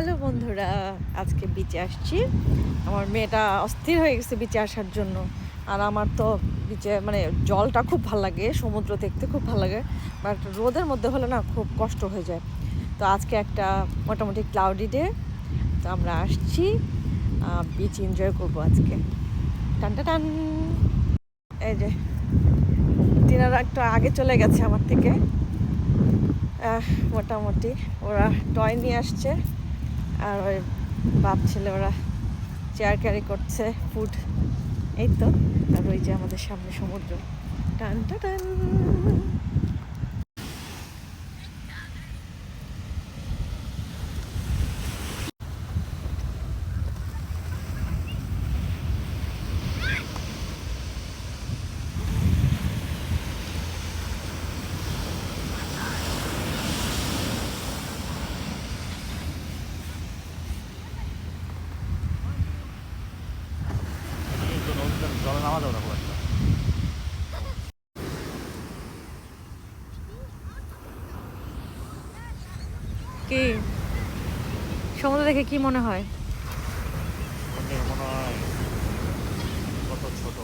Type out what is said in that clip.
Hello বন্ধুরা, আজকে বিচে আসছি। আমার মেয়েটা অস্থির হয়ে গেছে বিচে আসার জন্য। আর আমার তো বিচে মানে জলটা খুব ভাল লাগে, সমুদ্র দেখতে খুব ভাল লাগে, বাট রোদের মধ্যে হলে না খুব কষ্ট হয়ে যায়। তো আজকে একটা মোটামুটি ক্লাউডি ডে, তো আমরা আসছি বিচ এনজয় করবো আজকে। টানটা টান, এই যে তিনারা একটু আগে চলে গেছে আমার থেকে। মোটামুটি ওরা টয় নিয়ে আসছে, আর ওই বাপ ছেলে ওরা চেয়ার ক্যারি করছে, ফুড। এই তো, আর ওই যে আমাদের সামনে সমুদ্র। টান টান। জলে নামা যাবে না খুব একটা। কি সমুদ্র দেখে কি মনে হয়? ওখানে মনে হয় কত ছোট।